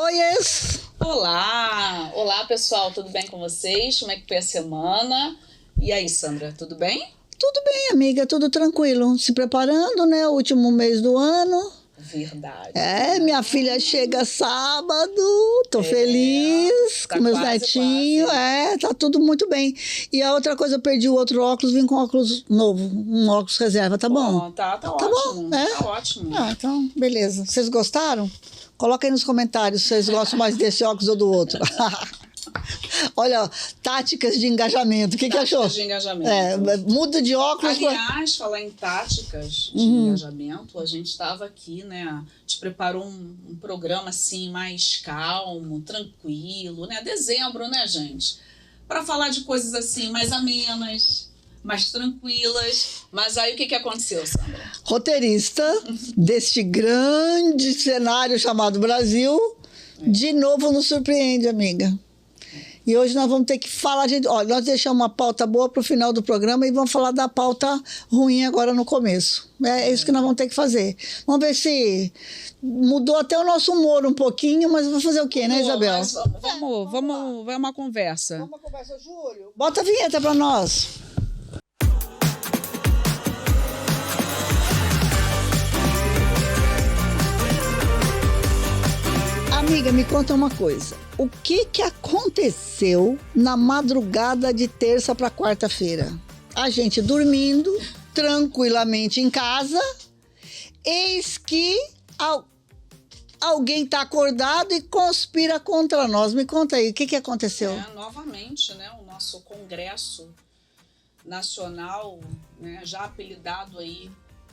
Oiês! Olá! Olá, pessoal, tudo bem com vocês? Como é que foi a semana? E aí, Sandra, tudo bem? Tudo bem, amiga, tudo tranquilo. Se preparando, né? O último mês do ano. Verdade. Minha filha chega sábado, tô feliz tá com meus quase, netinhos. quase. Tá tudo muito bem. E a outra coisa, eu perdi o outro óculos, vim com óculos novo, um óculos reserva, tá bom? Tá ótimo. Bom, é? Tá ótimo. Então, beleza. Vocês gostaram? Coloca aí nos comentários se vocês gostam mais desse óculos ou do outro. Olha, táticas de engajamento. O que achou? Táticas de engajamento. Muda de óculos. Aliás, falar em táticas de engajamento, a gente estava aqui, né? A gente preparou um programa assim mais calmo, tranquilo, né? Dezembro, né, gente? Para falar de coisas assim mais amenas, mais tranquilas. Mas aí o que aconteceu, Sandra? Roteirista deste grande cenário chamado Brasil, de novo nos surpreende, amiga. E hoje nós vamos ter que falar olha, nós deixamos uma pauta boa para o final do programa e vamos falar da pauta ruim agora no começo. É isso que nós vamos ter que fazer. Vamos ver se mudou até o nosso humor um pouquinho, mas vamos fazer o quê, né, Isabel? Vamos ver uma conversa. Vamos uma conversa, Júlio. Bota a vinheta para nós. Amiga, me conta uma coisa. O que aconteceu na madrugada de terça para quarta-feira? A gente dormindo tranquilamente em casa, eis que alguém está acordado e conspira contra nós. Me conta aí, o que aconteceu? Novamente, né, o nosso Congresso Nacional, né, já apelidado aí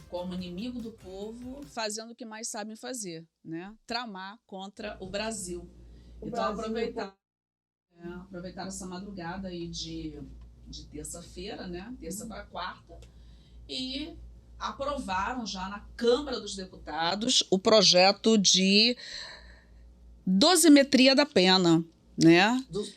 como inimigo do povo, fazendo o que mais sabem fazer, né? Tramar contra o Brasil. Então, aproveitar essa madrugada aí de terça-feira, né? Terça para quarta, e aprovaram já na Câmara dos Deputados o projeto de dosimetria da pena, né? Dos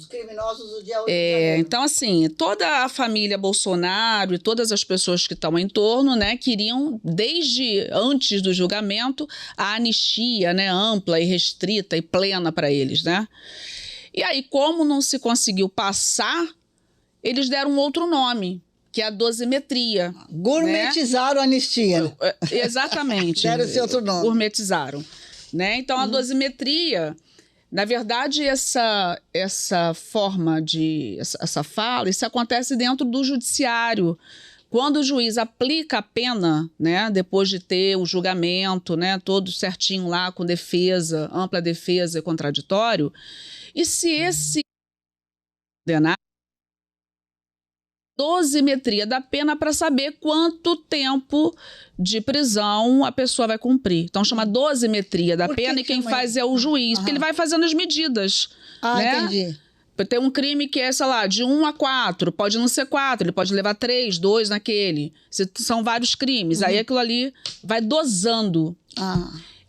criminosos do dia 8 de janeiro. Então, assim, toda a família Bolsonaro e todas as pessoas que estão em torno, né, queriam, desde antes do julgamento, a anistia, né, ampla e restrita e plena para eles, né? E aí, como não se conseguiu passar, eles deram um outro nome, que é a dosimetria. Gourmetizaram, né? A anistia. Exatamente. Deram esse outro nome. Gourmetizaram. Né? Então, a dosimetria... Na verdade, essa forma essa fala, isso acontece dentro do judiciário. Quando o juiz aplica a pena, né, depois de ter o julgamento, né, todo certinho lá, com defesa, ampla defesa e contraditório, e se esse condenado, dosimetria da pena para saber quanto tempo de prisão a pessoa vai cumprir. Então, chama dosimetria da pena e quem faz é o juiz, porque ele vai fazendo as medidas. Né? Entendi. Tem um crime que é, sei lá, de 1 a 4, pode não ser 4, ele pode levar 3, 2 naquele. São vários crimes. Aí aquilo ali vai dosando.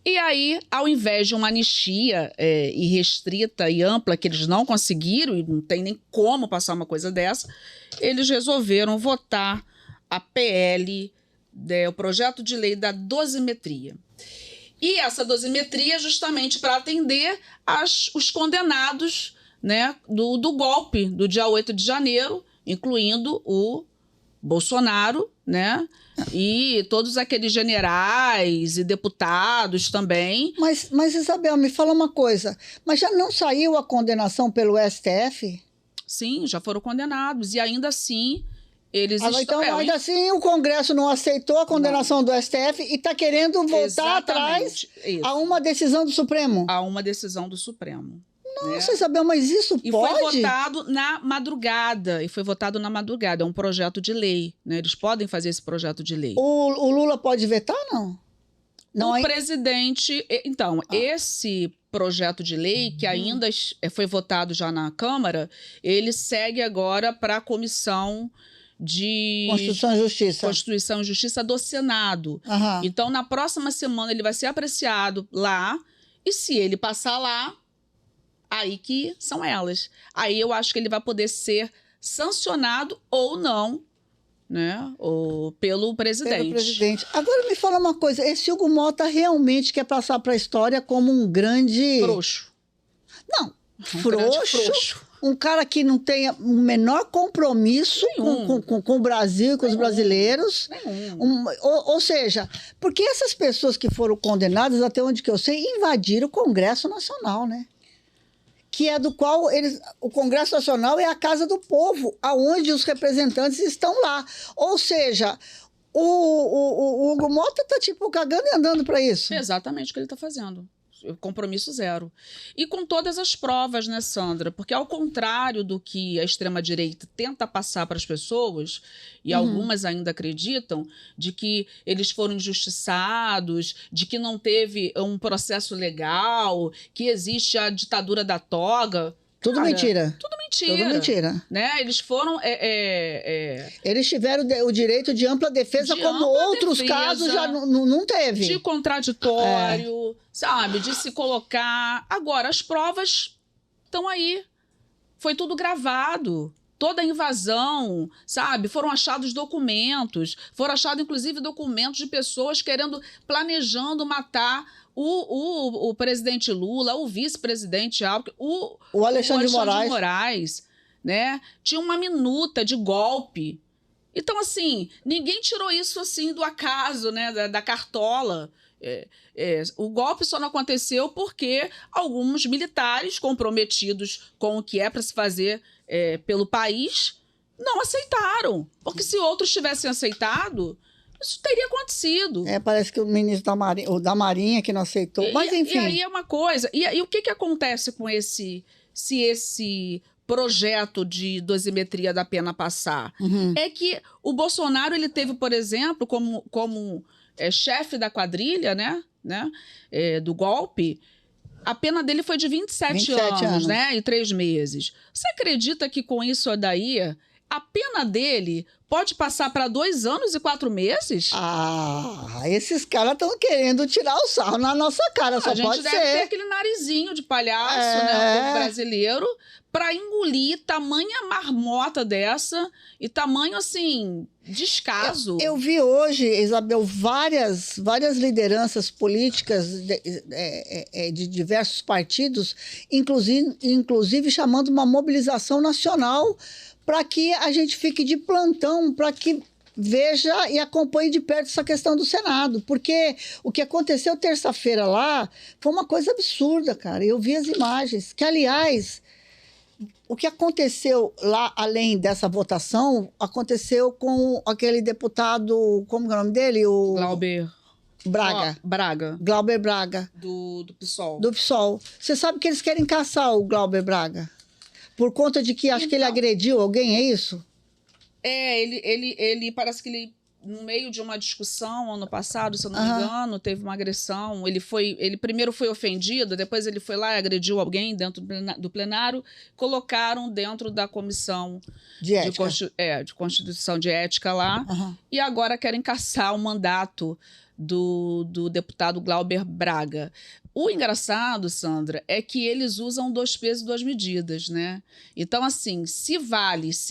E aí, ao invés de uma anistia irrestrita e ampla, que eles não conseguiram, e não tem nem como passar uma coisa dessa, eles resolveram votar a PL, o projeto de lei da dosimetria. E essa dosimetria é justamente para atender os condenados, né, do golpe do dia 8 de janeiro, incluindo o Bolsonaro, né? E todos aqueles generais e deputados também. Mas, Isabel, me fala uma coisa. Mas já não saiu a condenação pelo STF? Sim, já foram condenados. E ainda assim, eles estão... Então, ainda assim, o Congresso não aceitou a condenação do STF e está querendo voltar atrás a uma decisão do Supremo? A uma decisão do Supremo. Nossa, né? Isabel, mas isso pode? E foi votado na madrugada. É um projeto de lei. Né? Eles podem fazer esse projeto de lei. O Lula pode vetar, não? O presidente... Então, esse projeto de lei, que ainda foi votado já na Câmara, ele segue agora para a Comissão de Constituição e Justiça do Senado. Então, na próxima semana, ele vai ser apreciado lá. E se ele passar lá, aí que são elas. Aí eu acho que ele vai poder ser sancionado ou não né? Ou pelo presidente. Pelo presidente. Agora me fala uma coisa, esse Hugo Mota realmente quer passar para a história como um grande... Frouxo. Não, frouxo. Um cara que não tem o menor compromisso com o Brasil e com os brasileiros. Ou seja, porque essas pessoas que foram condenadas, até onde que eu sei, invadiram o Congresso Nacional, né? Que é do qual o Congresso Nacional é a casa do povo, aonde os representantes estão lá. Ou seja, o Hugo Mota está tipo cagando e andando para isso. É exatamente o que ele está fazendo. Compromisso zero. E com todas as provas, né, Sandra? Porque ao contrário do que a extrema-direita tenta passar para as pessoas, e algumas ainda acreditam, de que eles foram injustiçados, de que não teve um processo legal, que existe a ditadura da toga. Tudo mentira. Tudo mentira. Tudo mentira. Né? Eles foram... Eles tiveram o direito de ampla defesa, como outros casos já não teve. De contraditório, sabe? De se colocar... Agora, as provas estão aí. Foi tudo gravado. Toda a invasão, sabe? Foram achados documentos. Foram achados, inclusive, documentos de pessoas planejando matar o presidente Lula, o vice-presidente Alckmin, o Alexandre de Moraes, né? Tinha uma minuta de golpe. Então, assim, ninguém tirou isso assim do acaso, né? Da cartola. O golpe só não aconteceu porque alguns militares comprometidos com o que é para se fazer pelo país não aceitaram. Porque se outros tivessem aceitado, isso teria acontecido. Parece que o ministro da Marinha que não aceitou, mas enfim. E aí é uma coisa... E o que acontece com esse projeto de dosimetria da pena passar? É que o Bolsonaro, ele teve, por exemplo, como chefe da quadrilha, né? Do golpe, a pena dele foi de 27 anos, né? E 3 meses. Você acredita que com isso daí, a pena dele pode passar para 2 anos e 4 meses? Esses caras estão querendo tirar o sarro na nossa cara, só pode ser. A gente deve ter aquele narizinho de palhaço, né, o povo brasileiro, para engolir tamanha marmota dessa e tamanho, assim, descaso. Eu vi hoje, Isabel, várias lideranças políticas de diversos partidos, inclusive chamando uma mobilização nacional para que a gente fique de plantão, para que veja e acompanhe de perto essa questão do Senado. Porque o que aconteceu terça-feira lá foi uma coisa absurda, cara. Eu vi as imagens, que, aliás, o que aconteceu lá, além dessa votação, aconteceu com aquele deputado, como é o nome dele? Glauber Braga. Glauber Braga. Do PSOL. Do PSOL. Você sabe que eles querem caçar o Glauber Braga? Por conta de que acho que ele agrediu alguém, é isso? Ele parece que ele, no meio de uma discussão ano passado, se eu não me engano, teve uma agressão. Ele primeiro foi ofendido, depois ele foi lá e agrediu alguém dentro do plenário, colocaram dentro da comissão de ética. De Constituição de Ética lá, e agora querem caçar o mandato do deputado Glauber Braga. O engraçado, Sandra, é que eles usam 2 pesos e 2 medidas, né? Então, assim, se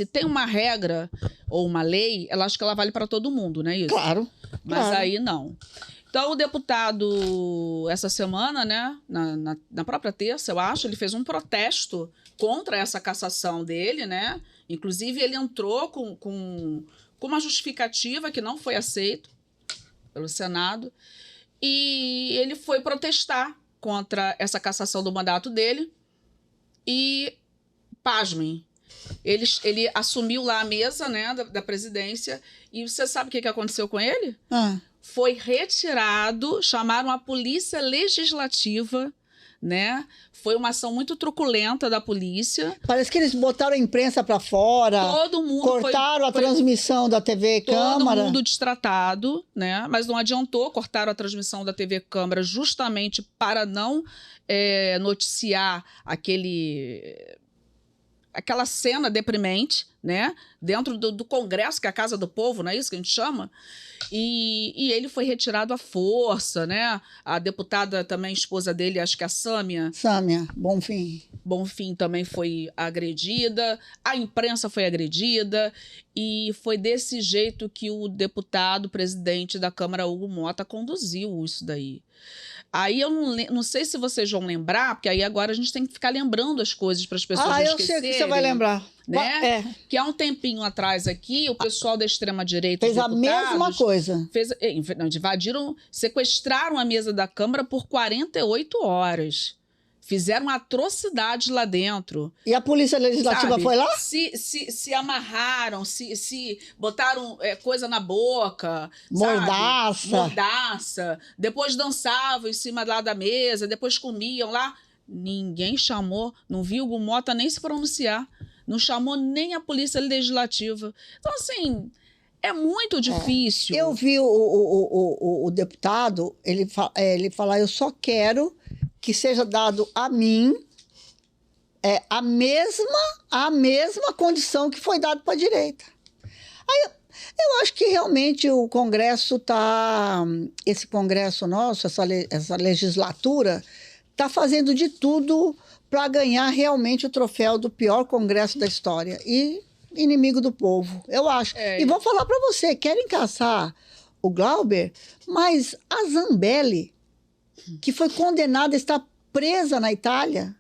tem uma regra ou uma lei, ela acha que ela vale para todo mundo, não é isso? Claro. Mas aí não. Então, o deputado, essa semana, né, na própria terça, eu acho, ele fez um protesto contra essa cassação dele, né? Inclusive, ele entrou com uma justificativa que não foi aceita pelo Senado, e ele foi protestar contra essa cassação do mandato dele e, pasmem, ele assumiu lá a mesa, né, da presidência, e você sabe o que aconteceu com ele? Foi retirado, chamaram a polícia legislativa, né? Foi uma ação muito truculenta da polícia. Parece que eles botaram a imprensa para fora. Todo mundo cortaram a transmissão da TV Câmara. Todo mundo destratado, né? Mas não adiantou, cortaram a transmissão da TV Câmara justamente para não noticiar aquela cena deprimente, né? Dentro do Congresso, que é a Casa do Povo, não é isso que a gente chama? E ele foi retirado à força, né? A deputada também, esposa dele, acho que a Sâmia. Sâmia, Bonfim também foi agredida, a imprensa foi agredida, e foi desse jeito que o deputado, presidente da Câmara, Hugo Mota, conduziu isso daí. Aí eu não sei se vocês vão lembrar, porque aí agora a gente tem que ficar lembrando as coisas para as pessoas não esquecerem. Eu sei que você vai lembrar. Né? Que há um tempinho atrás aqui, o pessoal da extrema-direita... Fez a mesma coisa. Sequestraram a mesa da Câmara por 48 horas. Fizeram atrocidades lá dentro. E a Polícia Legislativa foi lá? Se amarraram, se botaram coisa na boca. Mordaça. Mordaça. Depois dançavam em cima lá da mesa, depois comiam lá. Ninguém chamou, não viu o Mota nem se pronunciar. Não chamou nem a Polícia Legislativa. Então, assim, é muito difícil. Eu vi o deputado, ele falar, eu só quero que seja dado a mim a mesma condição que foi dado para a direita. Aí eu acho que realmente o Congresso esse Congresso nosso, essa legislatura, está fazendo de tudo para ganhar realmente o troféu do pior Congresso da história e inimigo do povo, eu acho. E vou falar para você, querem caçar o Glauber, mas a Zambelli, que foi condenada a estar presa na Itália.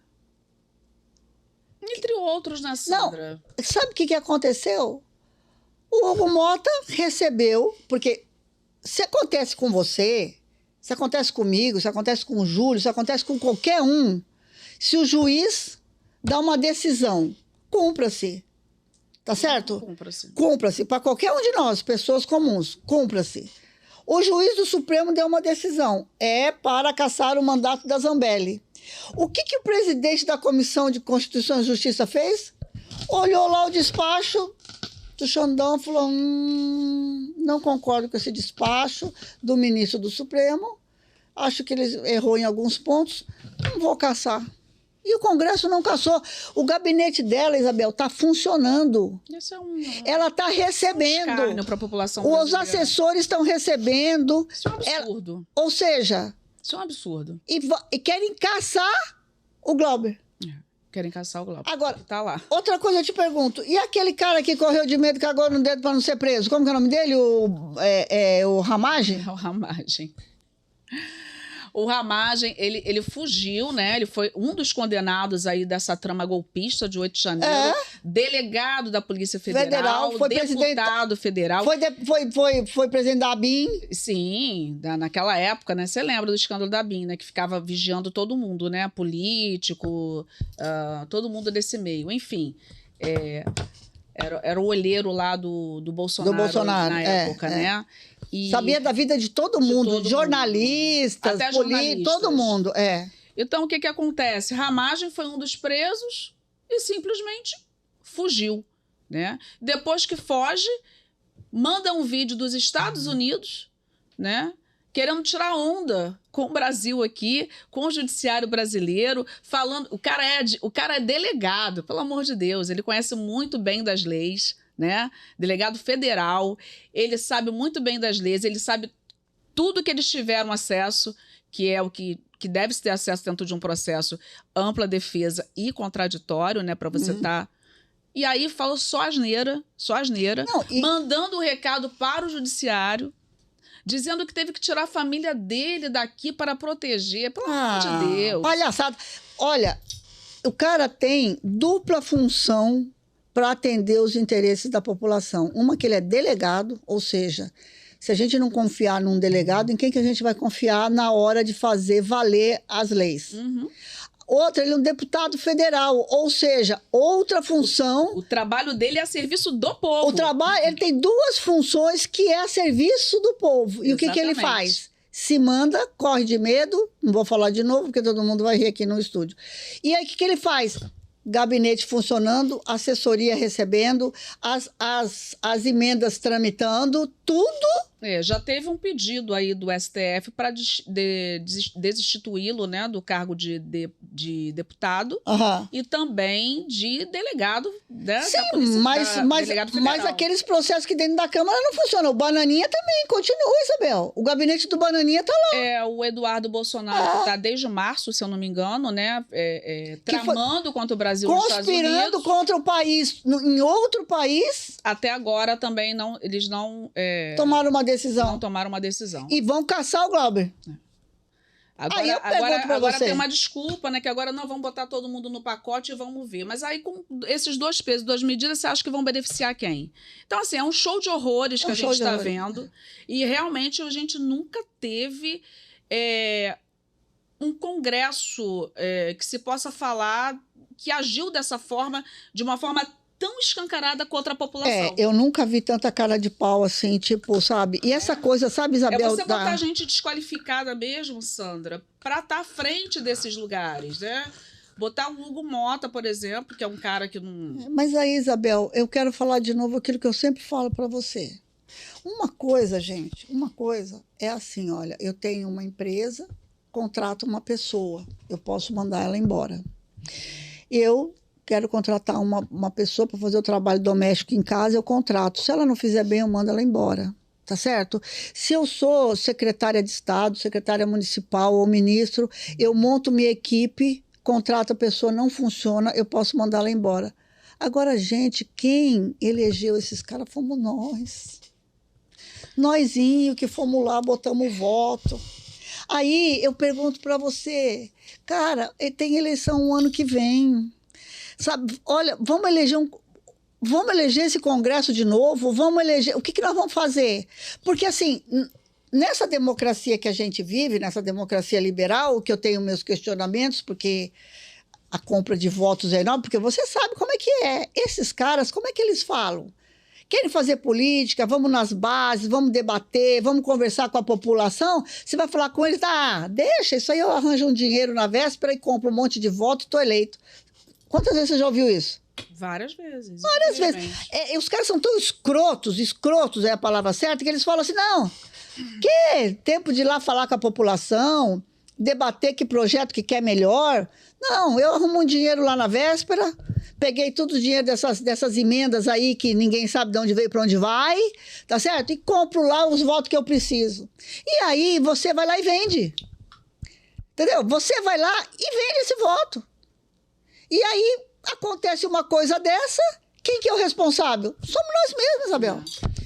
Entre outros, né, Sandra? Não, sabe o que aconteceu? O Hugo Mota recebeu, porque se acontece com você, se acontece comigo, se acontece com o Júlio, se acontece com qualquer um, se o juiz dá uma decisão, cumpra-se. Tá certo? Cumpra-se. Cumpra-se. Para qualquer um de nós, pessoas comuns, cumpra-se. O juiz do Supremo deu uma decisão. É para cassar o mandato da Zambelli. O que o presidente da Comissão de Constituição e Justiça fez? Olhou lá o despacho do Xandão e falou, não concordo com esse despacho do ministro do Supremo. Acho que ele errou em alguns pontos. Não vou cassar. E o Congresso não cassou. O gabinete dela, Isabel, está funcionando. Isso ela está recebendo. Para a população brasileira. Os assessores estão recebendo. Isso é um absurdo. Ou seja... Isso é um absurdo. E querem caçar o Glauber. Querem caçar o Glauber. Agora, tá lá. Outra coisa eu te pergunto. E aquele cara que correu de medo e cagou no dedo para não ser preso? Como que é o nome dele? O Ramagem? É o Ramagem. O Ramagem, ele fugiu, né? Ele foi um dos condenados aí dessa trama golpista de 8 de janeiro. Delegado da Polícia Federal, foi deputado federal. Foi presidente da ABIN. Sim, naquela época, né? Você lembra do escândalo da ABIN, né? Que ficava vigiando todo mundo, né? Político, todo mundo desse meio. Enfim, era o olheiro lá do Bolsonaro, na época, né? E sabia da vida de todo mundo, jornalistas, políticos, todo mundo. Então, o que acontece? Ramagem foi um dos presos e simplesmente fugiu, né? Depois que foge, manda um vídeo dos Estados Unidos, né? Querendo tirar onda com o Brasil aqui, com o judiciário brasileiro, falando... O cara é delegado, pelo amor de Deus, ele conhece muito bem das leis, né? Delegado federal, ele sabe muito bem das leis, ele sabe tudo que eles tiveram acesso, que é o que deve ter acesso dentro de um processo ampla defesa e contraditório, né? Para você estar... E aí falou só asneira, mandando o recado para o judiciário, dizendo que teve que tirar a família dele daqui para proteger. Pelo amor de Deus. Palhaçada. Olha, o cara tem dupla função para atender os interesses da população. Uma que ele é delegado, ou seja, se a gente não confiar num delegado, em quem que a gente vai confiar na hora de fazer valer as leis? Outra, ele é um deputado federal, ou seja, outra função... O trabalho dele é a serviço do povo. Ele tem duas funções que é a serviço do povo. E o que ele faz? Se manda, corre de medo, não vou falar de novo, porque todo mundo vai rir aqui no estúdio. E aí, o que ele faz? Gabinete funcionando, assessoria recebendo, as emendas tramitando, tudo Já teve um pedido aí do STF para destituí-lo, né, do cargo de deputado e também de delegado, né, sim, da polícia, mas aqueles processos que dentro da Câmara não funcionam. O Bananinha também continua, Isabel. O gabinete do Bananinha está lá. O Eduardo Bolsonaro, que está desde março, se eu não me engano, né, tramando contra o Brasil nos Estados Unidos. Conspirando contra o país, em outro país. Até agora também eles não... tomaram uma decisão. Não tomaram uma decisão. E vão caçar o Glauber. Agora tem uma desculpa, né? Que agora não vão botar todo mundo no pacote e vamos ver. Mas aí, com esses 2 pesos, 2 medidas, você acha que vão beneficiar quem? Então, assim, é um show de horrores que a gente está vendo. E realmente a gente nunca teve um congresso que se possa falar que agiu dessa forma, de uma forma tão escancarada contra a população. Eu nunca vi tanta cara de pau assim, tipo, sabe? E essa coisa, sabe, Isabel? Você botar gente desqualificada mesmo, Sandra, para estar à frente desses lugares, né? Botar o Hugo Mota, por exemplo, que é um cara que não... Mas aí, Isabel, eu quero falar de novo aquilo que eu sempre falo para você. Uma coisa, gente, é assim, olha, eu tenho uma empresa, contrato uma pessoa, eu posso mandar ela embora. Eu quero contratar uma pessoa para fazer o trabalho doméstico em casa, eu contrato. Se ela não fizer bem, eu mando ela embora. Tá certo? Se eu sou secretária de Estado, secretária municipal ou ministro, eu monto minha equipe, contrato a pessoa, não funciona, eu posso mandar ela embora. Agora, gente, quem elegeu esses caras fomos nós. Nósinho que fomos lá, botamos o voto. Aí eu pergunto para você, cara, tem eleição o ano que vem. Sabe, olha, vamos eleger esse Congresso de novo, o que nós vamos fazer? Porque, assim, nessa democracia que a gente vive, nessa democracia liberal, que eu tenho meus questionamentos, porque a compra de votos é enorme, porque você sabe como é que é. Esses caras, como é que eles falam? Querem fazer política, vamos nas bases, vamos debater, vamos conversar com a população. Você vai falar com eles, deixa, isso aí eu arranjo um dinheiro na véspera e compro um monte de voto e estou eleito. Quantas vezes você já ouviu isso? Várias vezes. Várias vezes. Os caras são tão escrotos é a palavra certa, que eles falam assim, não, que tempo de ir lá falar com a população, debater que projeto que quer melhor. Não, eu arrumo um dinheiro lá na véspera, peguei todo o dinheiro dessas emendas aí que ninguém sabe de onde veio, para onde vai, tá certo? E compro lá os votos que eu preciso. E aí você vai lá e vende. Entendeu? Você vai lá e vende esse voto. E aí acontece uma coisa dessa, quem que é o responsável? Somos nós mesmos, Isabel.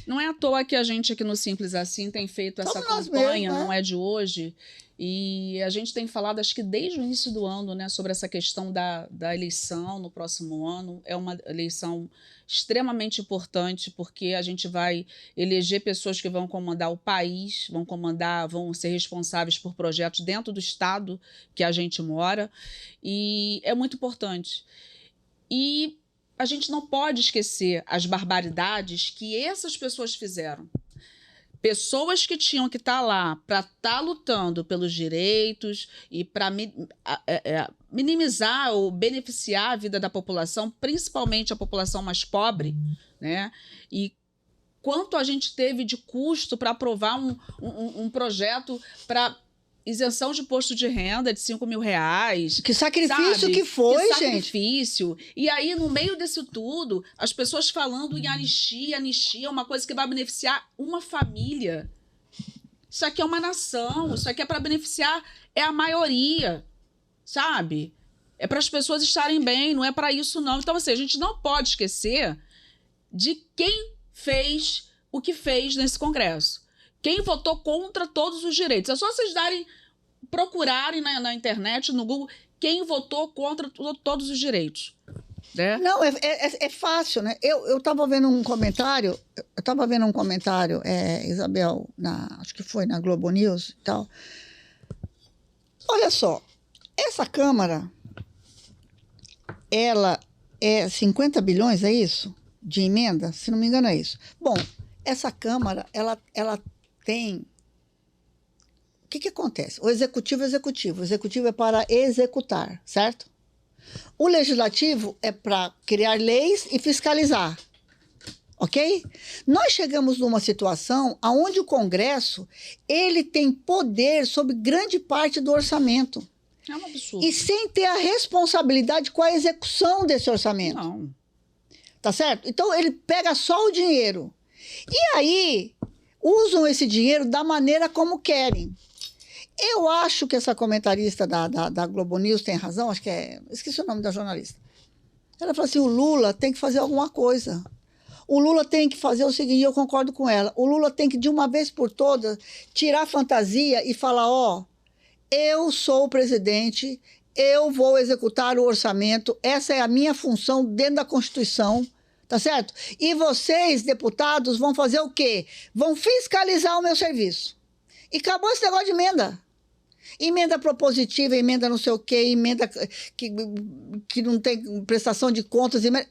Não é à toa que a gente aqui no Simples Assim tem feito essa campanha, não é de hoje. E a gente tem falado, acho que desde o início do ano, né, sobre essa questão da eleição no próximo ano. É uma eleição extremamente importante, porque a gente vai eleger pessoas que vão comandar o país, vão ser responsáveis por projetos dentro do estado que a gente mora. E é muito importante. E a gente não pode esquecer as barbaridades que essas pessoas fizeram. Pessoas que tinham que estar lá para estar lutando pelos direitos e para minimizar ou beneficiar a vida da população, principalmente a população mais pobre, né? E quanto a gente teve de custo para aprovar um projeto para isenção de imposto de renda de R$5 mil. Que sacrifício que foi, gente. Sacrifício. E aí, no meio disso tudo, as pessoas falando em anistia é uma coisa que vai beneficiar uma família. Isso aqui é uma nação, isso aqui é para beneficiar a maioria, sabe? É para as pessoas estarem bem, não é para isso não. Então, assim, a gente não pode esquecer de quem fez o que fez nesse Congresso. Quem votou contra todos os direitos. É só vocês procurarem na internet, no Google, quem votou contra todos os direitos. Né? Não, é fácil, né? Eu estava vendo um comentário, Isabel, acho que foi na Globo News e tal. Olha só, essa Câmara, ela é 50 bilhões, é isso? De emenda? Se não me engano, é isso. Bom, essa Câmara, ela tem... O que acontece? O executivo é para executar, certo? O legislativo é para criar leis e fiscalizar. ok? Nós chegamos numa situação onde o Congresso ele tem poder sobre grande parte do orçamento. É um absurdo. E sem ter a responsabilidade com a execução desse orçamento. Não. Tá certo? Então, ele pega só o dinheiro. E aí, usam esse dinheiro da maneira como querem. Eu acho que essa comentarista da Globo News tem razão, acho que é... Esqueci o nome da jornalista. Ela falou assim, o Lula tem que fazer alguma coisa. O Lula tem que fazer o seguinte, eu concordo com ela, o Lula tem que, de uma vez por todas, tirar a fantasia e falar, ó, eu sou o presidente, eu vou executar o orçamento, essa é a minha função dentro da Constituição, tá certo? E vocês, deputados, vão fazer o quê? Vão fiscalizar o meu serviço. E acabou esse negócio de emenda. Emenda propositiva, emenda não sei o quê, emenda que não tem prestação de contas, emenda...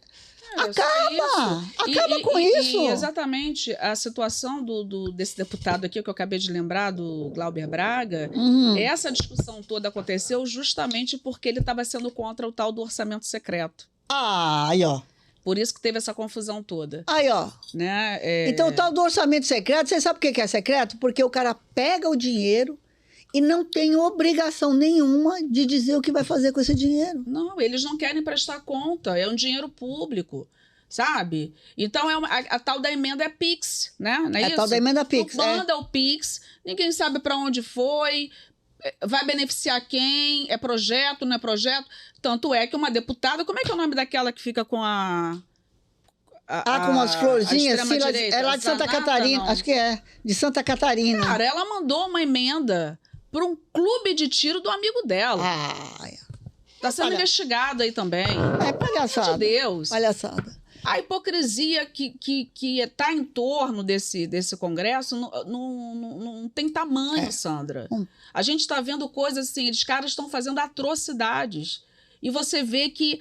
Acaba com isso. E exatamente a situação desse deputado aqui, que eu acabei de lembrar, do Glauber Braga, essa discussão toda aconteceu justamente porque ele estava sendo contra o tal do orçamento secreto. Aí, ó. Por isso que teve essa confusão toda. Aí, ó. Né? Então, o tal do orçamento secreto, você sabe por que é secreto? Porque o cara pega o dinheiro e não tem obrigação nenhuma de dizer o que vai fazer com esse dinheiro. Não, eles não querem prestar conta, é um dinheiro público, sabe? Então, a tal da emenda é PIX, né? Não é isso? A tal da emenda PIX, manda o PIX, ninguém sabe para onde foi, vai beneficiar quem, é projeto, não é projeto. Tanto é que uma deputada, como é que é o nome daquela que fica com com as florzinhas, é lá de Santa Catarina, não. Acho que é, de Santa Catarina. Cara, ela mandou uma emenda para um clube de tiro do amigo dela. Tá sendo investigado aí também. É palhaçada. Meu Deus. Palhaçada. A hipocrisia que está em torno desse Congresso não tem tamanho, Sandra. A gente está vendo coisas assim, os caras estão fazendo atrocidades. E você vê que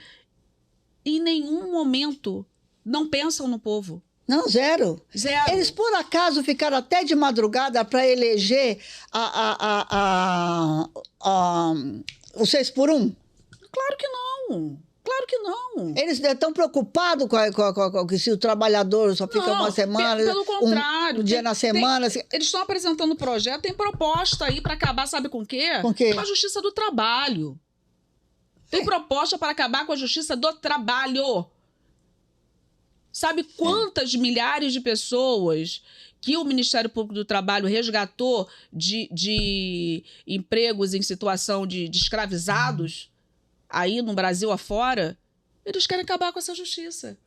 em nenhum momento não pensam no povo. Não, zero. Eles, por acaso, ficaram até de madrugada para eleger o 6 por 1? Claro que não. Claro que não. Eles estão preocupados com se o trabalhador só fica uma semana, pelo contrário, um dia na semana. Eles estão apresentando um projeto, tem proposta aí para acabar, sabe com o quê? Com o quê? Com a justiça do trabalho. Tem proposta para acabar com a justiça do trabalho. Sabe quantas milhares de pessoas que o Ministério Público do Trabalho resgatou de empregos em situação de escravizados aí no Brasil afora? Eles querem acabar com essa justiça.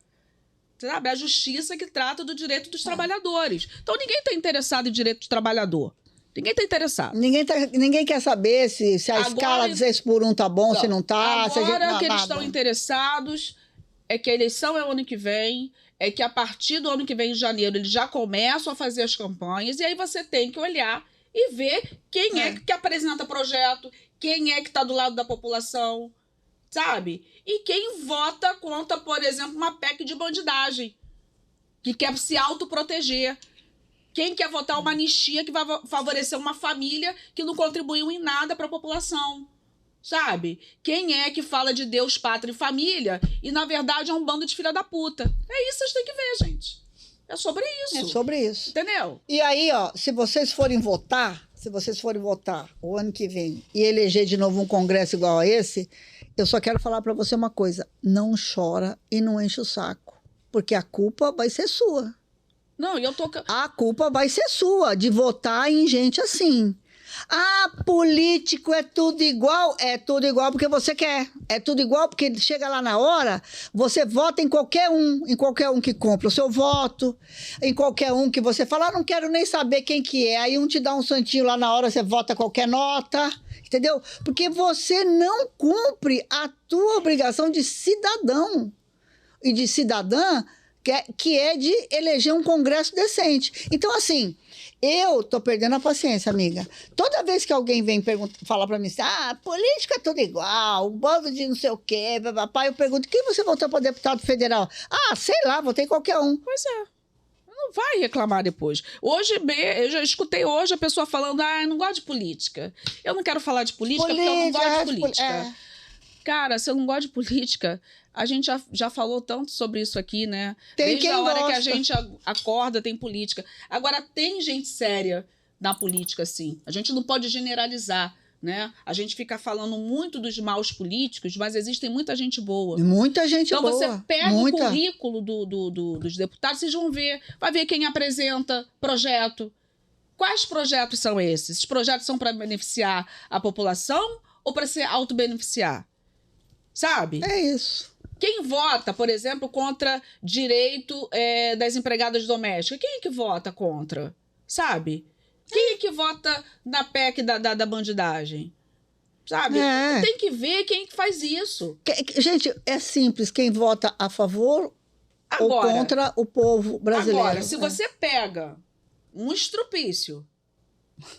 Sabe? A justiça que trata do direito dos trabalhadores. Então, ninguém está interessado em direito do trabalhador. Ninguém está interessado. Ninguém quer saber se a escala de 6 por 1 tá bom, se não tá. Agora que eles estão interessados é que a eleição é o ano que vem, é que a partir do ano que vem, em janeiro, eles já começam a fazer as campanhas, e aí você tem que olhar e ver quem é que apresenta projeto, quem é que está do lado da população, sabe? E quem vota contra, por exemplo, uma PEC de bandidagem, que quer se autoproteger. Quem quer votar uma anistia que vai favorecer uma família que não contribuiu em nada para a população, sabe? Quem é que fala de Deus, pátria e família e, na verdade, é um bando de filha da puta? É isso que vocês têm que ver, gente. É sobre isso. É sobre isso. Entendeu? E aí, ó, se vocês forem votar o ano que vem e eleger de novo um congresso igual a esse, eu só quero falar para você uma coisa. Não chora e não enche o saco, porque a culpa vai ser sua. Não, e eu tô... A culpa vai ser sua de votar em gente assim. Político é tudo igual? É tudo igual porque você quer. É tudo igual porque chega lá na hora, você vota em qualquer um que compra o seu voto, em qualquer um que você fala, não quero nem saber quem que é. Aí um te dá um santinho lá na hora, você vota qualquer nota, entendeu? Porque você não cumpre a tua obrigação de cidadão e de cidadã, que é de eleger um congresso decente. Então, assim, eu tô perdendo a paciência, amiga. Toda vez que alguém vem falar para mim assim, política é tudo igual, um bando de não sei o quê, papai, eu pergunto, quem você votou para deputado federal? Sei lá, votei qualquer um. Pois é. Não vai reclamar depois. Hoje, eu já escutei hoje a pessoa falando, eu não gosto de política. Eu não quero falar de política porque eu não gosto de política. Cara, se eu não gosto de política, a gente já falou tanto sobre isso aqui, né? Tem Desde quem a hora gosta. que a gente acorda, tem política. Agora, tem gente séria na política, sim. A gente não pode generalizar, né? A gente fica falando muito dos maus políticos, mas existem muita gente boa. Muita gente então, boa. Então, você pega muita. o currículo dos deputados, vocês vão ver. Vai ver quem apresenta projeto. Quais projetos são esses? Esses projetos são para beneficiar a população ou para se autobeneficiar? Sabe? É isso. Quem vota, por exemplo, contra direito das empregadas domésticas? Quem é que vota contra? Sabe? Quem é que vota na PEC da bandidagem? Sabe? Tem que ver quem que faz isso. Gente, é simples. Quem vota a favor ou contra o povo brasileiro. Agora, se você pega um estrupício,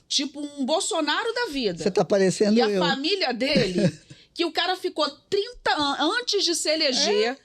tipo um Bolsonaro da vida... Você tá parecendo eu. E a família dele, que o cara ficou 30 anos, antes de se eleger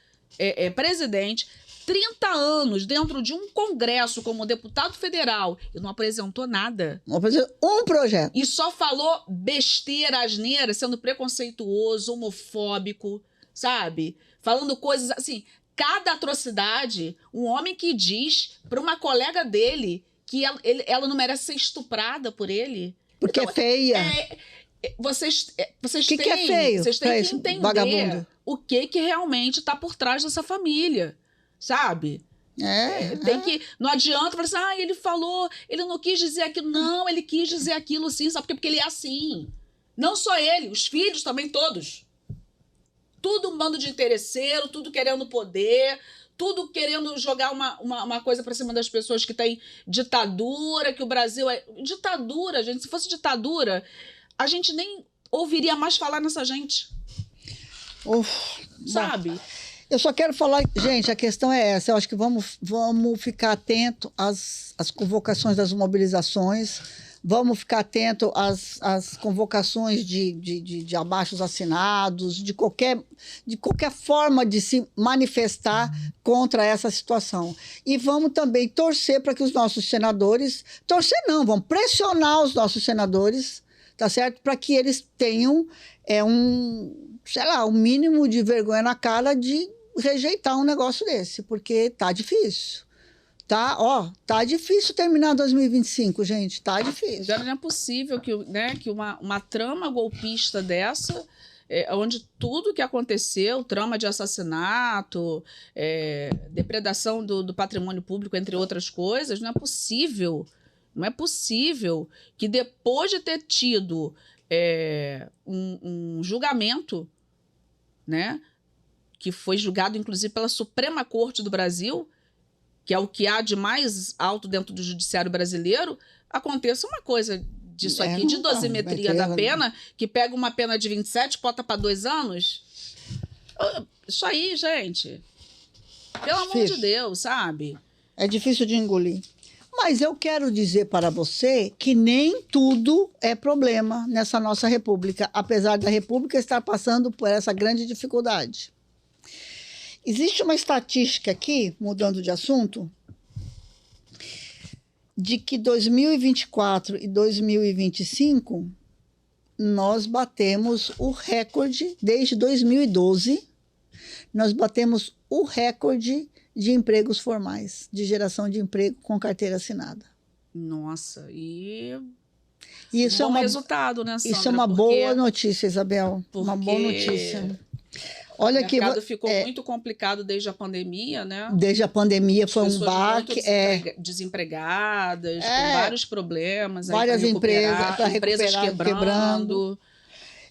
presidente... 30 anos dentro de um congresso como deputado federal e não apresentou nada. Não apresentou um projeto. E só falou besteira, asneira, sendo preconceituoso, homofóbico, sabe? Falando coisas assim, cada atrocidade, um homem que diz para uma colega dele que ela não merece ser estuprada por ele. Porque então, é feia. Vocês que é feio? Vocês têm que entender vagabundo. O que realmente está por trás dessa família. Sabe? Tem que. Não adianta falar assim, ele falou, ele não quis dizer aquilo. Não, ele quis dizer aquilo sim, sabe? Porque ele é assim. Não só ele, os filhos também, todos. Tudo um bando de interesseiro, tudo querendo poder, tudo querendo jogar uma coisa pra cima das pessoas que tem ditadura, que o Brasil é. Ditadura, gente. Se fosse ditadura, a gente nem ouviria mais falar nessa gente. Sabe? Eu só quero falar, gente, a questão é essa. Eu acho que vamos ficar atento às convocações das mobilizações, vamos ficar atento às convocações de abaixos assinados, de qualquer forma de se manifestar contra essa situação. E vamos também torcer para que os nossos senadores... Torcer não, vamos pressionar os nossos senadores, tá certo? Para que eles tenham um mínimo de vergonha na cara de rejeitar um negócio desse, porque tá difícil. Tá difícil terminar 2025, gente, tá difícil. Já não é possível que uma trama golpista dessa, onde tudo que aconteceu, trama de assassinato, depredação do patrimônio público, entre outras coisas, não é possível que depois de ter tido um julgamento, né, que foi julgado, inclusive, pela Suprema Corte do Brasil, que é o que há de mais alto dentro do judiciário brasileiro, aconteça uma coisa disso aqui, de dosimetria da pena, que pega uma pena de 27, bota para 2 anos. Isso aí, gente. Pelo amor de Deus, sabe? É difícil de engolir. Mas eu quero dizer para você que nem tudo é problema nessa nossa república, apesar da república estar passando por essa grande dificuldade. Existe uma estatística aqui, mudando de assunto, de que 2024 e 2025 nós batemos o recorde, desde 2012, nós batemos o recorde de empregos formais, de geração de emprego com carteira assinada. Nossa, e isso é um resultado, né, Sandra? Isso é uma boa notícia, Isabel. Uma boa notícia. Olha, o mercado ficou muito complicado desde a pandemia, né? Desde a pandemia foi um baque. Desempregadas, com vários problemas. Várias empresas quebrando.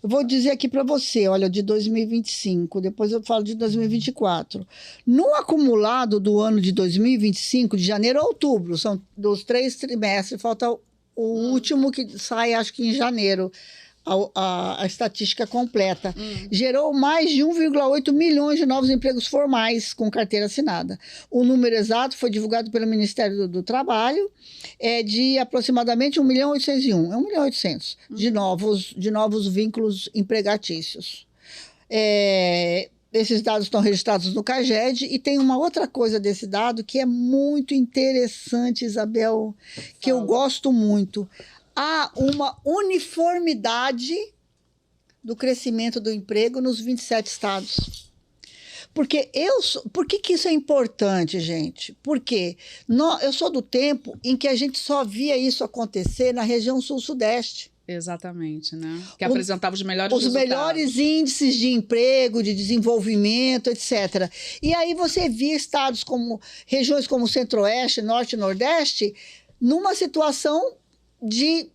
Eu vou dizer aqui para você, olha, de 2025, depois eu falo de 2024. No acumulado do ano de 2025, de janeiro a outubro, são dos 3 trimestres, falta o último que sai, acho que em janeiro. A estatística completa. Gerou mais de 1,8 milhões de novos empregos formais com carteira assinada. O número exato foi divulgado pelo Ministério do Trabalho, de aproximadamente 1.801.000, 1.800.000 de novos vínculos empregatícios. Esses dados estão registrados no CAGED e tem uma outra coisa desse dado que é muito interessante, Isabel, que eu gosto muito. Há uma uniformidade do crescimento do emprego nos 27 estados. Por que isso é importante, gente? Porque eu sou do tempo em que a gente só via isso acontecer na região sul-sudeste. Exatamente, né? Que apresentava os melhores resultados. Os melhores índices de emprego, de desenvolvimento, etc. E aí você via regiões como Centro-Oeste, Norte e Nordeste, numa situação de,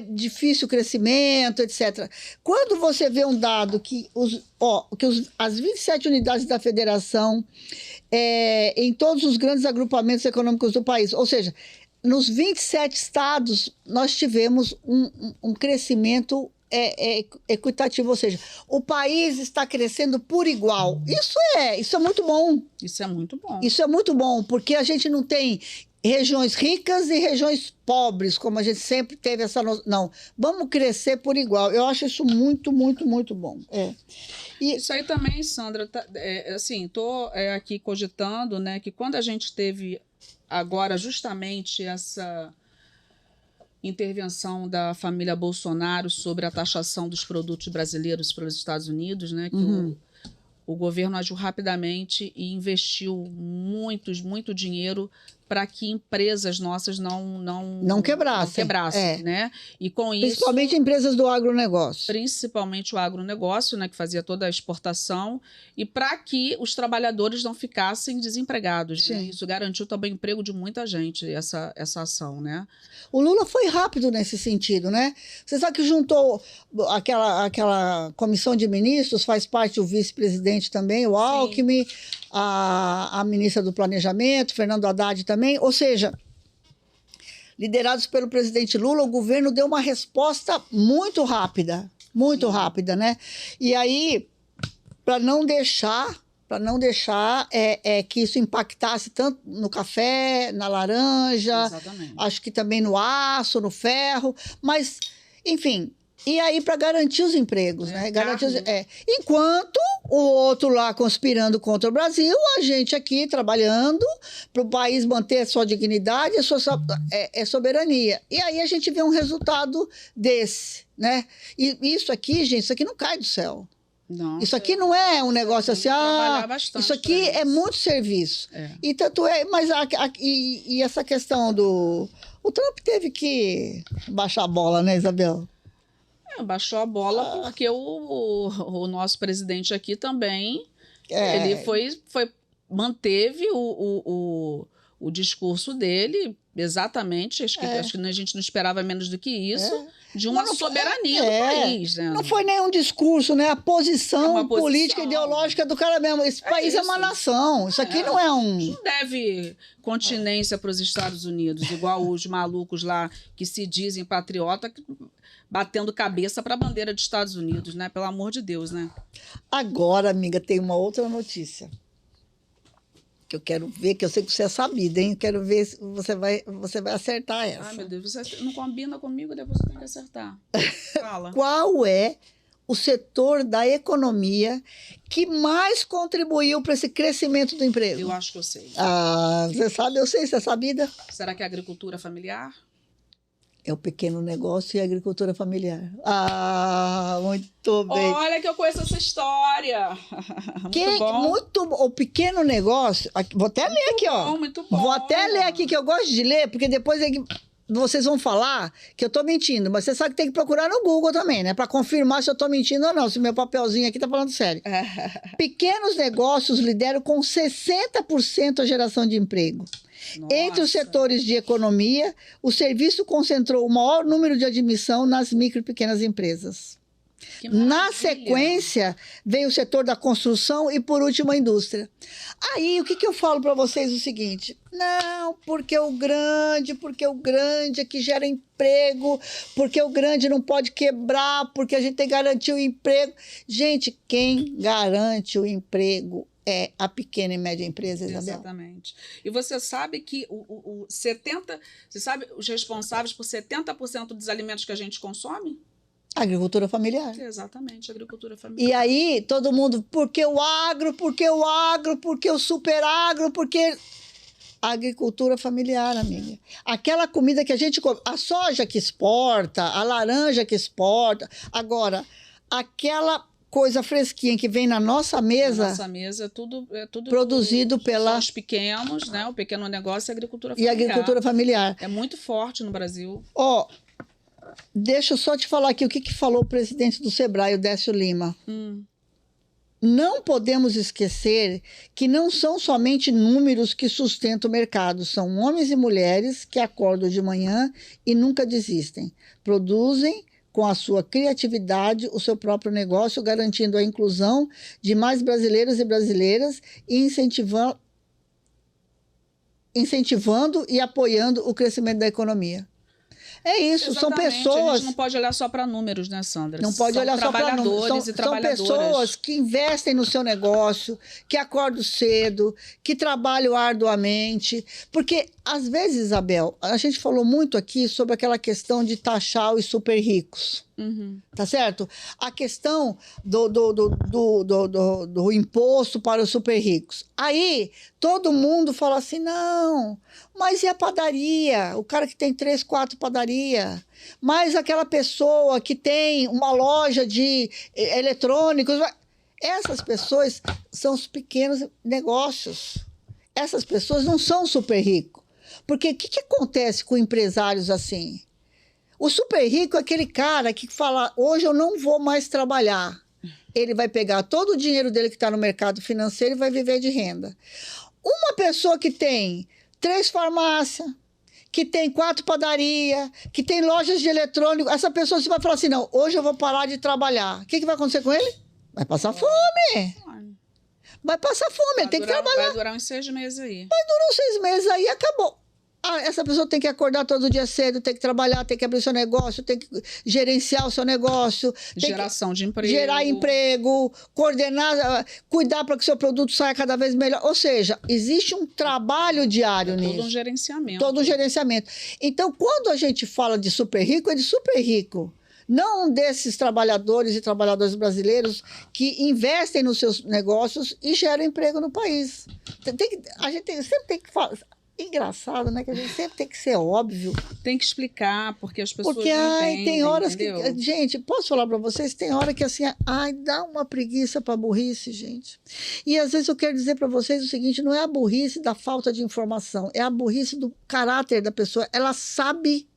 difícil crescimento, etc. Quando você vê um dado que as 27 unidades da federação, em todos os grandes agrupamentos econômicos do país, ou seja, nos 27 estados, nós tivemos um crescimento equitativo, ou seja, o país está crescendo por igual. Isso é muito bom. Isso é muito bom. Isso é muito bom, porque a gente não tem regiões ricas e regiões pobres, como a gente sempre teve essa noção. Não, vamos crescer por igual. Eu acho isso muito, muito, muito bom. Isso aí também, Sandra, estou aqui cogitando, né, que quando a gente teve agora justamente essa intervenção da família Bolsonaro sobre a taxação dos produtos brasileiros para os Estados Unidos, né, que o governo agiu rapidamente e investiu muito dinheiro para que empresas nossas não quebrassem, né? E com isso, principalmente empresas do agronegócio. Principalmente o agronegócio, né, que fazia toda a exportação, e para que os trabalhadores não ficassem desempregados. Né? Isso garantiu também o emprego de muita gente, essa ação, né? O Lula foi rápido nesse sentido, né? Você sabe que juntou aquela comissão de ministros, faz parte o vice-presidente também, o Alckmin, a ministra do Planejamento, Fernando Haddad também, ou seja, liderados pelo presidente Lula, o governo deu uma resposta muito rápida, né? E aí, para não deixar que isso impactasse tanto no café, na laranja, exatamente, acho que também no aço, no ferro, mas, enfim... E aí, para garantir os empregos, né? Enquanto o outro lá conspirando contra o Brasil, a gente aqui trabalhando para o país manter a sua dignidade e a sua soberania. E aí a gente vê um resultado desse, né? E isso aqui, gente, isso aqui não cai do céu. Não, isso aqui não é um negócio assim, isso aqui é muito serviço. E tanto é, mas e essa questão o Trump teve que baixar a bola, né, Isabel? Baixou a bola porque o nosso presidente aqui também, ele manteve o discurso dele exatamente, acho que a gente não esperava menos do que isso, de uma soberania do país. Né? Não foi nenhum discurso, né? A posição política ideológica do cara mesmo. Esse país é uma nação, isso aqui não é um... Não deve continência para os Estados Unidos, igual os malucos lá que se dizem patriota, batendo cabeça para a bandeira dos Estados Unidos, né? Pelo amor de Deus, né? Agora, amiga, tem uma outra notícia que eu quero ver, que eu sei que você é sabida, hein? Quero ver se você vai acertar essa. Ai, meu Deus, você não combina comigo, depois você tem que acertar. Fala. Qual é o setor da economia que mais contribuiu para esse crescimento do emprego? Eu acho que eu sei. Você sabe, eu sei, você é sabida. Será que é a agricultura familiar? É o pequeno negócio e a agricultura familiar. Muito bem. Olha que eu conheço essa história. Muito bom. O pequeno negócio... Vou até ler aqui, ó. Muito bom. Vou até ler aqui, que eu gosto de ler, porque depois vocês vão falar que eu tô mentindo. Mas você sabe que tem que procurar no Google também, né? Para confirmar se eu tô mentindo ou não. Se meu papelzinho aqui tá falando sério. Pequenos negócios lideram com 60% a geração de emprego. Nossa. Entre os setores de economia, o serviço concentrou o maior número de admissão nas micro e pequenas empresas. Na sequência, veio o setor da construção e, por último, a indústria. Aí, o que eu falo para vocês? O seguinte, não, porque o grande é que gera emprego, porque o grande não pode quebrar, porque a gente tem que garantir o emprego. Gente, quem garante o emprego é a pequena e média empresa, Isabel. Exatamente. E você sabe que você sabe os responsáveis por 70% dos alimentos que a gente consome? Agricultura familiar. Exatamente, agricultura familiar. E aí, todo mundo, porque o agro, porque o super agro, porque... Agricultura familiar, amiga. Aquela comida que a gente come, a soja que exporta, a laranja que exporta. Agora, aquela coisa fresquinha que vem na nossa mesa... Na nossa mesa é tudo produzido pela... os pequenos, né? O pequeno negócio e a agricultura familiar. E a agricultura familiar. É muito forte no Brasil. Deixa eu só te falar aqui o que falou o presidente do Sebrae, o Décio Lima. Não podemos esquecer que não são somente números que sustentam o mercado, são homens e mulheres que acordam de manhã e nunca desistem. Produzem com a sua criatividade o seu próprio negócio, garantindo a inclusão de mais brasileiros e brasileiras e incentivando e apoiando o crescimento da economia. É isso, exatamente. São pessoas... A gente não pode olhar só para números, né, Sandra? Não pode olhar só para números. São pessoas que investem no seu negócio, que acordam cedo, que trabalham arduamente. Porque, às vezes, Isabel, a gente falou muito aqui sobre aquela questão de taxar os super ricos. Tá certo? A questão do imposto para os super ricos. Aí, todo mundo fala assim, não, mas e a padaria? O cara que tem 3, 4 padarias? Mas aquela pessoa que tem uma loja de eletrônicos? Essas pessoas são os pequenos negócios. Essas pessoas não são super ricos. Porque o que acontece com empresários assim? O super rico é aquele cara que fala, hoje eu não vou mais trabalhar. Ele vai pegar todo o dinheiro dele que está no mercado financeiro e vai viver de renda. Uma pessoa que tem 3 farmácias, que tem 4 padarias, que tem lojas de eletrônico, essa pessoa você vai falar assim, não, hoje eu vou parar de trabalhar. O que vai acontecer com ele? Vai passar fome. Vai passar fome, ele tem que trabalhar. Vai durar uns 6 meses aí. Vai durar uns 6 meses aí e acabou. Essa pessoa tem que acordar todo dia cedo, tem que trabalhar, tem que abrir seu negócio, tem que gerenciar o seu negócio. Geração de emprego. Gerar emprego, coordenar, cuidar para que o seu produto saia cada vez melhor. Ou seja, existe um trabalho diário nisso. Todo um gerenciamento. Todo um gerenciamento. Então, quando a gente fala de super rico, é de super rico. Não desses trabalhadores e trabalhadoras brasileiros que investem nos seus negócios e geram emprego no país. A gente sempre tem que falar... Engraçado, né? Que a gente sempre tem que ser óbvio. Tem que explicar, porque as pessoas porque, não entendem, tem horas entendeu? que... Gente, posso falar para vocês? Tem hora que assim, dá uma preguiça para burrice, gente. E às vezes eu quero dizer para vocês o seguinte, não é a burrice da falta de informação, é a burrice do caráter da pessoa. Ela sabe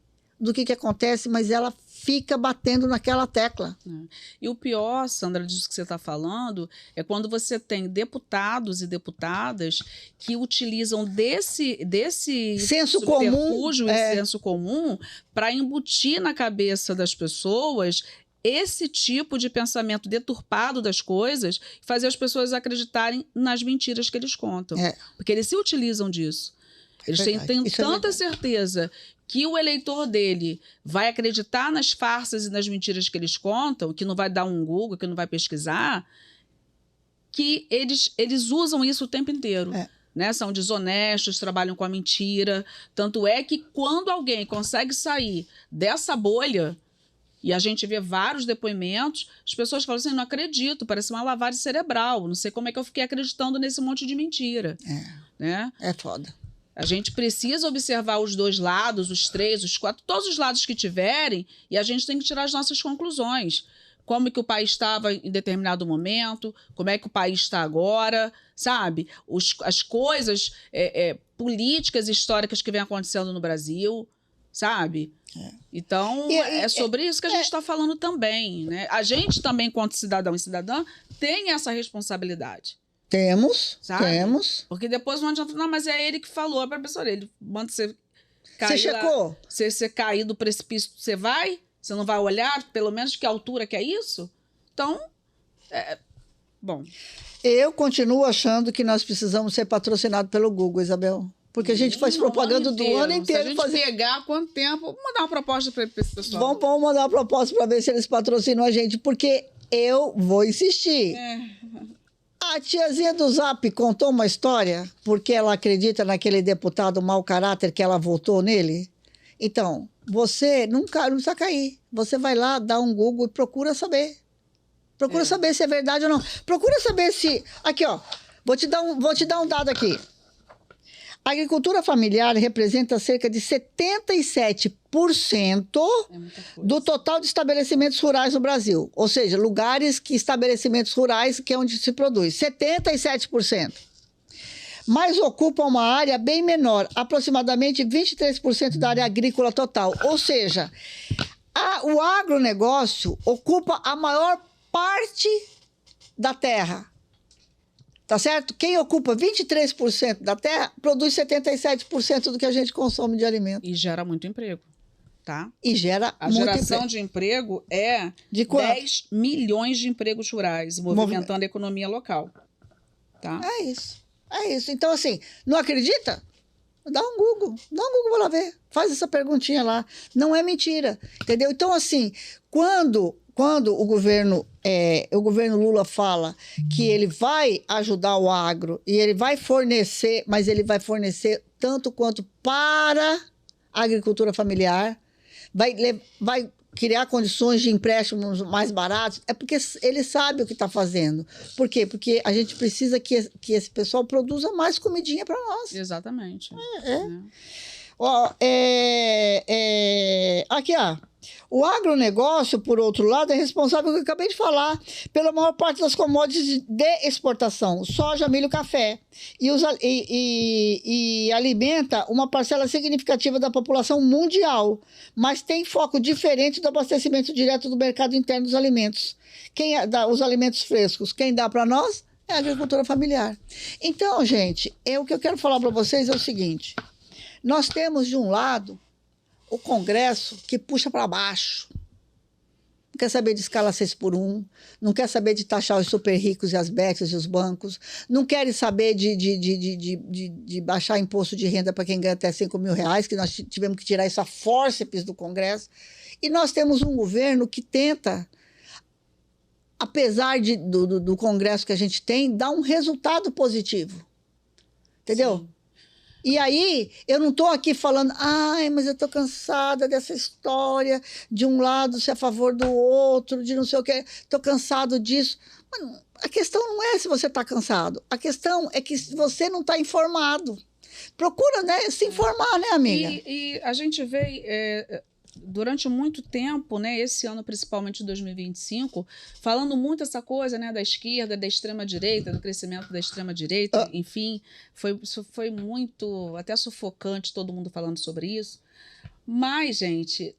do que acontece, mas ela fica batendo naquela tecla. E o pior, Sandra, disso que você está falando, é quando você tem deputados e deputadas que utilizam desse senso comum, senso comum para embutir na cabeça das pessoas esse tipo de pensamento deturpado das coisas e fazer as pessoas acreditarem nas mentiras que eles contam. Porque eles se utilizam disso. Eles têm tanta certeza que o eleitor dele vai acreditar nas farsas e nas mentiras que eles contam, que não vai dar um Google, que não vai pesquisar, que eles usam isso o tempo inteiro. Né? São desonestos, trabalham com a mentira. Tanto é que quando alguém consegue sair dessa bolha, e a gente vê vários depoimentos, as pessoas falam assim, não acredito, parece uma lavagem cerebral, não sei como é que eu fiquei acreditando nesse monte de mentira. Né? É foda. A gente precisa observar os 2 lados, os 3, os 4, todos os lados que tiverem, e a gente tem que tirar as nossas conclusões. Como é que o país estava em determinado momento, como é que o país está agora, sabe? As coisas políticas e históricas que vem acontecendo no Brasil, sabe? Então, é sobre isso que a gente está falando também. Né? A gente também, enquanto cidadão e cidadã, tem essa responsabilidade. Temos. Porque depois não adianta, não, mas é ele que falou, para a pessoa, ele manda você cair. Você checou? Você cair do precipício, você vai? Você não vai olhar, pelo menos, de que altura que é isso? Então, bom. Eu continuo achando que nós precisamos ser patrocinados pelo Google, Isabel. Porque a gente faz propaganda do ano inteiro. Se a gente pegar quanto tempo, vamos mandar uma proposta para esse pessoal. Vamos mandar uma proposta para ver se eles patrocinam a gente, porque eu vou insistir. A tiazinha do Zap contou uma história porque ela acredita naquele deputado mau caráter que ela votou nele. Então, você não precisa cair. Você vai lá, dá um Google e procura saber. Procura saber se é verdade ou não. Procura saber se... Aqui, ó. Vou te dar um dado aqui. A agricultura familiar representa cerca de 77% do total de estabelecimentos rurais no Brasil. Ou seja, estabelecimentos rurais que é onde se produz. 77%. Mas ocupa uma área bem menor, aproximadamente 23% da área agrícola total. Ou seja, o agronegócio ocupa a maior parte da terra. Tá certo? Quem ocupa 23% da terra produz 77% do que a gente consome de alimento. E gera muito emprego, tá? E gera a geração de emprego é de 10 milhões de empregos rurais, movimentando a economia local. Tá? É isso. É isso. Então, assim, não acredita? Dá um Google para lá ver. Faz essa perguntinha lá. Não é mentira, entendeu? Então, assim, quando o governo Lula fala que ele vai ajudar o agro e ele vai fornecer, mas ele vai fornecer tanto quanto para a agricultura familiar, vai criar condições de empréstimos mais baratos, é porque ele sabe o que está fazendo. Por quê? Porque a gente precisa que esse pessoal produza mais comidinha para nós. Exatamente. Aqui, ó. O agronegócio, por outro lado, é responsável, que eu acabei de falar, pela maior parte das commodities de exportação, soja, milho, café, e alimenta uma parcela significativa da população mundial, mas tem foco diferente do abastecimento direto do mercado interno dos alimentos. Os alimentos frescos, quem dá para nós é a agricultura familiar. Então, gente, o que eu quero falar para vocês é o seguinte: nós temos, de um lado, o Congresso que puxa para baixo. Não quer saber de escala 6x1, não quer saber de taxar os super ricos e as betas e os bancos, não quer saber de baixar imposto de renda para quem ganha até R$5.000, que nós tivemos que tirar isso a fórceps do Congresso. E nós temos um governo que tenta, apesar do Congresso que a gente tem, dar um resultado positivo. Entendeu? Sim. E aí, eu não estou aqui falando, mas eu estou cansada dessa história, de um lado ser a favor do outro, de não sei o quê, estou cansado disso. Mano, a questão não é se você está cansado, a questão é que você não está informado. Procura, né, se informar, né, amiga? E a gente vê, durante muito tempo, né, esse ano principalmente 2025, falando muito essa coisa, né, da esquerda, da extrema-direita, do crescimento da extrema-direita, enfim, isso foi muito, até sufocante, todo mundo falando sobre isso. Mas, gente,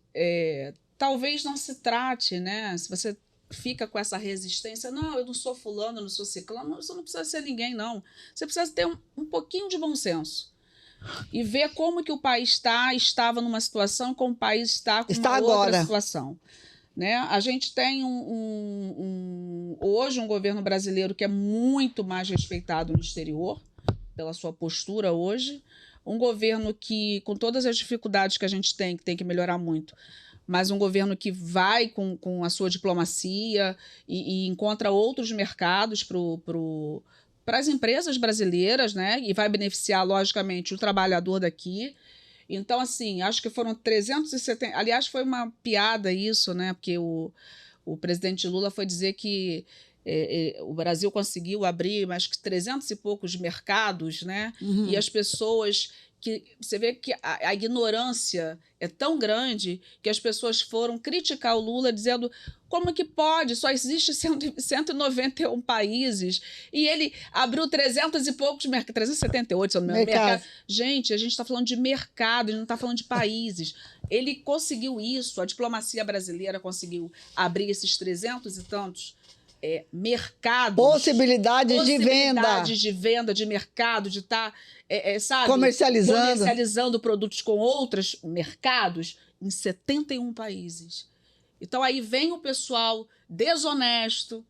talvez não se trate, né, se você fica com essa resistência, não, eu não sou fulano, eu não sou ciclano, você não precisa ser ninguém, não. Você precisa ter um pouquinho de bom senso. E ver como que o país estava numa situação, como o país está com uma outra situação. Né? A gente tem hoje um governo brasileiro que é muito mais respeitado no exterior, pela sua postura hoje. Um governo que, com todas as dificuldades que a gente tem que melhorar muito, mas um governo que vai com a sua diplomacia e encontra outros mercados para as empresas brasileiras, né? E vai beneficiar, logicamente, o trabalhador daqui. Então, assim, acho que foram 370... Aliás, foi uma piada isso, né? Porque o presidente Lula foi dizer que o Brasil conseguiu abrir mais que 300 e poucos mercados, né? Uhum. E as pessoas... Você vê que a ignorância é tão grande que as pessoas foram criticar o Lula dizendo como que pode, só existe 191 países e ele abriu 300 e poucos mercados, 378, se eu não me engano. Mercado. Gente, a gente está falando de mercado, a gente não está falando de países. Ele conseguiu isso, a diplomacia brasileira conseguiu abrir esses 300 e tantos mercados. Possibilidades de venda, de mercado, de estar, sabe? Comercializando produtos com outros mercados em 71 países. Então aí vem o pessoal desonesto,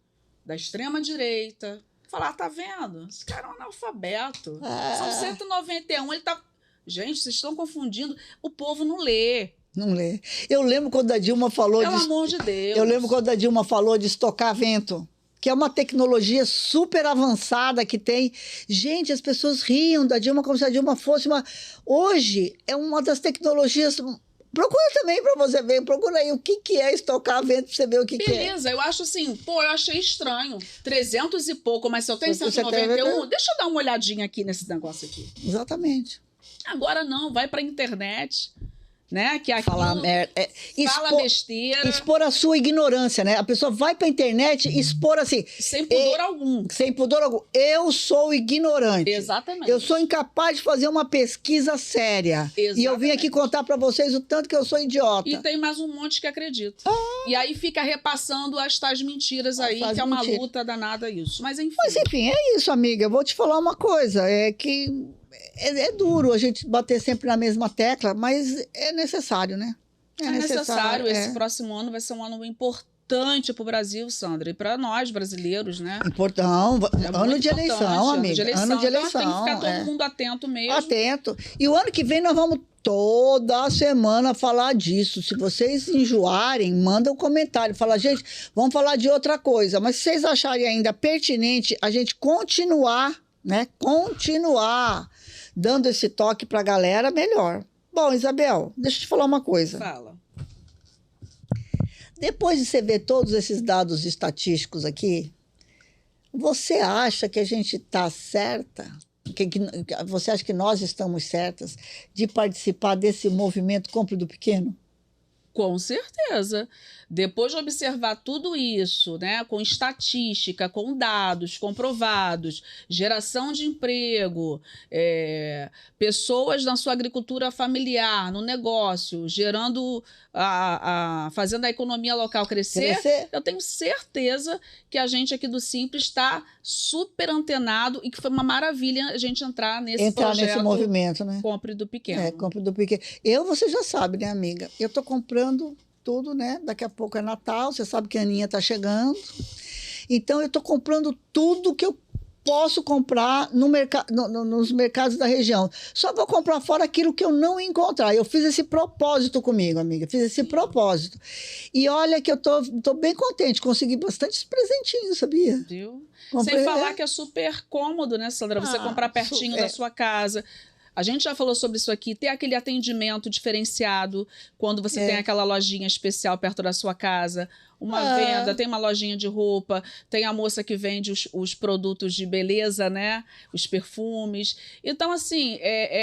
da extrema-direita, falar, tá vendo? Esse cara é um analfabeto. São 191, ele tá... Gente, vocês estão confundindo. O povo não lê. Não lê. Eu lembro quando a Dilma falou Pelo amor de Deus. Eu lembro quando a Dilma falou de estocar vento, que é uma tecnologia super avançada que tem. Gente, as pessoas riam da Dilma como se a Dilma fosse uma... Hoje, é uma das tecnologias Procura também para você ver. Procura aí o que é estocar a venda para você ver o que é. Beleza, eu acho assim, eu achei estranho. 300 e pouco, mas se eu tenho 191, deixa eu dar uma olhadinha aqui nesse negócio aqui. Exatamente. Agora não, vai pra internet, né? Que aqui fala besteira. Expor a sua ignorância, né? A pessoa vai pra internet e expor assim. Sem pudor algum. Sem pudor algum. Eu sou ignorante. Exatamente. Eu sou incapaz de fazer uma pesquisa séria. Exatamente. E eu vim aqui contar pra vocês o tanto que eu sou idiota. E tem mais um monte que acredita. E aí fica repassando as tais mentiras aí, que é uma luta danada isso. Mas enfim, é isso, amiga. Eu vou te falar uma coisa. É que... É duro a gente bater sempre na mesma tecla, mas é necessário, né? É necessário. Esse próximo ano vai ser um ano importante para o Brasil, Sandra, e para nós brasileiros, né? Ano de eleição, amiga. Ano de eleição. Então tem que ficar todo mundo atento mesmo. Atento. E o ano que vem nós vamos toda semana falar disso. Se vocês enjoarem, manda um comentário. Fala, gente, vamos falar de outra coisa. Mas se vocês acharem ainda pertinente a gente continuar, né? Continuar dando esse toque pra galera, melhor. Bom, Isabel, deixa eu te falar uma coisa. Fala. Depois de você ver todos esses dados estatísticos aqui, você acha que a gente está certa? Você acha que nós estamos certas de participar desse movimento Compre do Pequeno? Com certeza. Depois de observar tudo isso, né, com estatística, com dados comprovados, geração de emprego, pessoas na sua agricultura familiar, no negócio, gerando, fazendo a economia local crescer, eu tenho certeza que a gente aqui do Simples está super antenado e que foi uma maravilha a gente entrar nesse movimento, né? Compre do Pequeno. Compre do Pequeno. Você já sabe, né, amiga? Eu estou comprando tudo, né? Daqui a pouco é Natal, você sabe que a Aninha está chegando. Então, eu estou comprando tudo que eu posso comprar nos mercados da região. Só vou comprar fora aquilo que eu não encontrar. Eu fiz esse propósito comigo, amiga. Fiz esse propósito. E olha que eu tô bem contente. Consegui bastante presentinhos, sabia? Viu? Sem falar que é super cômodo, né, Sandra? Você comprar pertinho da sua casa. A gente já falou sobre isso aqui, ter aquele atendimento diferenciado quando você tem aquela lojinha especial perto da sua casa, uma venda, tem uma lojinha de roupa, tem a moça que vende os produtos de beleza, né? Os perfumes. Então, assim,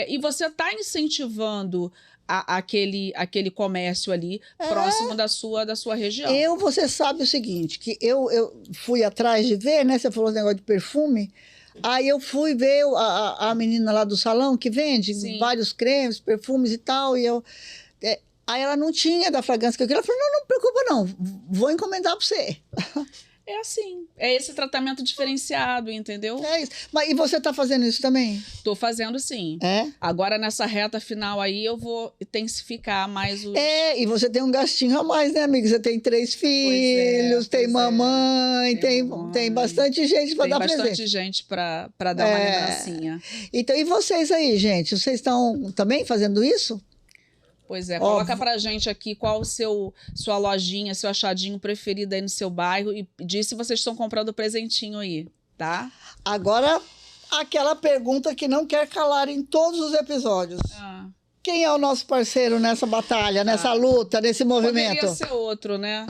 e você está incentivando aquele comércio ali próximo da sua região. Você sabe o seguinte, que eu fui atrás de ver, né? Você falou esse negócio de perfume. Aí eu fui ver a menina lá do salão que vende vários cremes, perfumes e tal, e aí ela não tinha da fragrância que eu queria. Ela falou, não preocupa não, vou encomendar para você. É assim, é esse tratamento diferenciado, entendeu? É isso. Mas, e você está fazendo isso também? Estou fazendo sim. Agora, nessa reta final aí, eu vou intensificar mais os... e você tem um gastinho a mais, né, amiga? Você tem 3 filhos, tem mamãe, tem bastante gente para dar presente. Tem bastante gente para dar uma lembrancinha. Então, e vocês aí, gente? Vocês estão também fazendo isso? Pois é, coloca pra gente aqui qual sua lojinha, seu achadinho preferido aí no seu bairro e diz se vocês estão comprando presentinho aí, tá? Agora, aquela pergunta que não quer calar em todos os episódios. Quem é o nosso parceiro nessa batalha, nessa luta, nesse movimento? Poderia ser outro, né?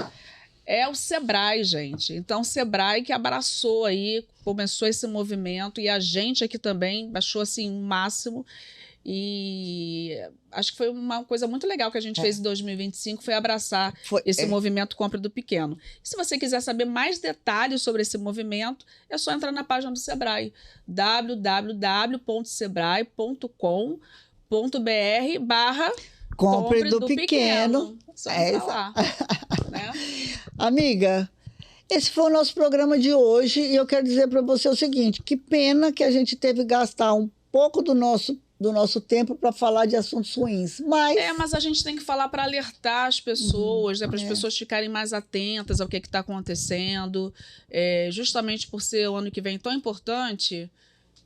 É o Sebrae, gente. Então, o Sebrae que abraçou aí, começou esse movimento e a gente aqui também achou assim o máximo. E acho que foi uma coisa muito legal que a gente fez em 2025, foi abraçar esse movimento Compre do Pequeno. E se você quiser saber mais detalhes sobre esse movimento, é só entrar na página do Sebrae, www.sebrae.com.br/Compre do Pequeno. Só entrar lá, né? Amiga, esse foi o nosso programa de hoje e eu quero dizer para você o seguinte, que pena que a gente teve que gastar um pouco do nosso tempo para falar de assuntos ruins. Mas a gente tem que falar para alertar as pessoas, né, para as pessoas ficarem mais atentas ao que está acontecendo. Justamente por ser o ano que vem tão importante,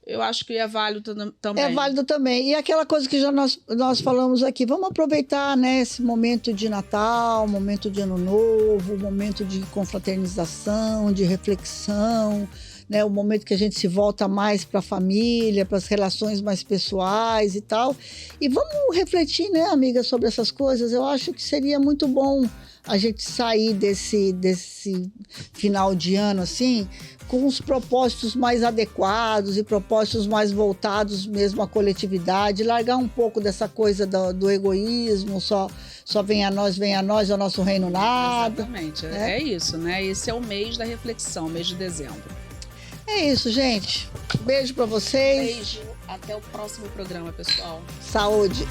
eu acho que é válido também. É válido também. E aquela coisa que já nós falamos aqui, vamos aproveitar, né, esse momento de Natal, momento de Ano Novo, momento de confraternização, de reflexão, né? O momento que a gente se volta mais para a família, para as relações mais pessoais e tal. E vamos refletir, né, amiga, sobre essas coisas. Eu acho que seria muito bom a gente sair desse final de ano, assim, com os propósitos mais adequados e propósitos mais voltados mesmo à coletividade, largar um pouco dessa coisa do egoísmo, só venha a nós, é o nosso reino nada. Exatamente, é isso, né? Esse é o mês da reflexão, mês de dezembro. É isso, gente. Beijo pra vocês. Beijo, até o próximo programa, pessoal. Saúde.